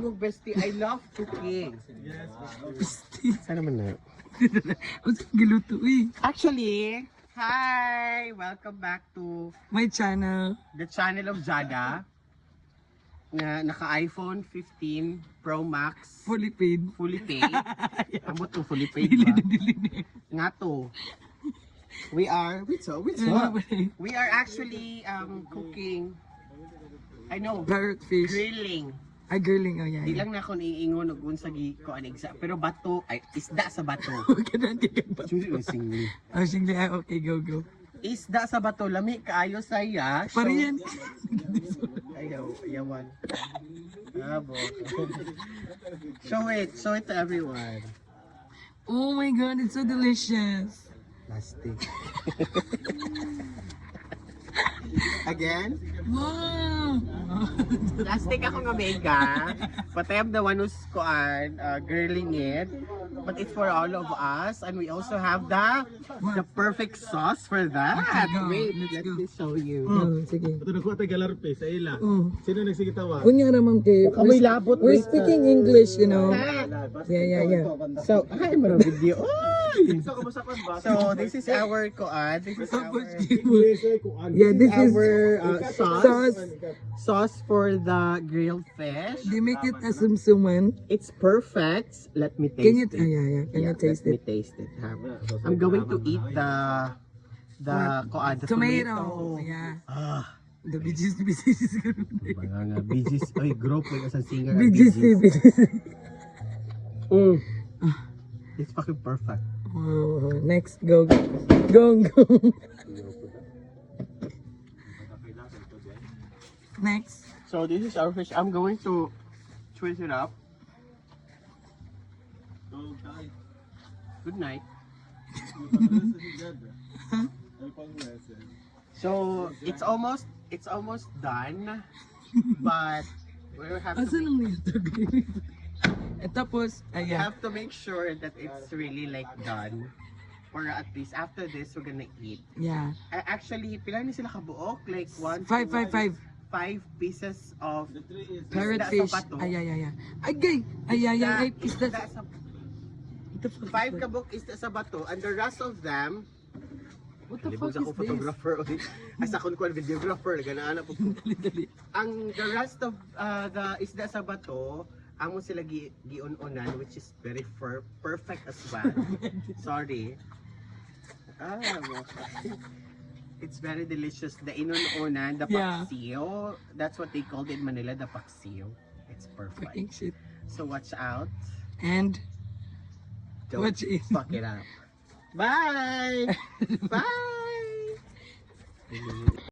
mo, bestie. I love cooking. Sana man na. Unsa giluto eh? Actually, hi! Welcome back to My channel. the channel of Jada. Na naka-iPhone 15 Pro Max. Fully paid. Fully paid. Amo to, fully paid Dili ba? na dili na. Nga to. We are, which Ano ba eh? We are actually cooking. I know, Parrot fish. grilling. Ay, girling. Oh, yeah. Di lang na ako niingon og unsa gi ko an exact, pero bato ay isda sa bato. Okay na, hindi ka ba? Choose yung singli. Oh, singli. Ah, okay, go, go. Isda sa bato, lami kaayo saya. Pare yan. Ayaw, ayawan. Abo. Show it to everyone. Oh my God, it's so delicious. Plastic. Again? Wow! Plastic ako nga mega. But I am the one who's grilling it. But it's for all of us. And we also have the perfect sauce for that. Okay, go. Wait, Let's let go. me show you. Oh, sige. Ito nakuha tayo galarpe sa ila. Oh. Sino nagsigitawa? Unya naman kay. Kamoy labot, We're wait. speaking English, you know. Yeah. So, hi, mga video. So, kamusta ka ba? So, this is our this is our Yeah, this is our sauce. sauce for the grilled fish. They make it as sumsuman. It's perfect. Let me taste Can you? it. Yeah. Can you taste let it? me taste it. I'm going to eat the Tomato. Yeah. Ah, The BGC. mga BGC. Oy, group like as a singer. BGC. Mm. It's fucking perfect. Oh, next, go. Next. So this is our fish. I'm going to twist it up. Good night. So it's almost done, but we have to Asa lang nito? Tapos, we ayan. have to make sure that it's really like done. Or at least after this, we're gonna eat. Yeah. Actually, pila ni sila kabuok? Like one, Five. 5 pieces of Parrot isda fish. sa pato. Ay. Agay. Ay. Is that? Isda sa- What the fuck? 5 kabuk isda sa bato, and the rest of them, What the libog fuck sa is akong this? photographer. Ay, sa akong kwan videographer, ganaan po. Dali. Ang the rest of the isda sa bato, amo sila giun-unan, which is very perfect as well. Sorry. It's very delicious. The inununan, the Yeah. paksiyo. That's what they called in Manila, the paksiyo. It's perfect. Fucking shit. So watch out. And Don't watch it. fuck it up. Bye! Bye!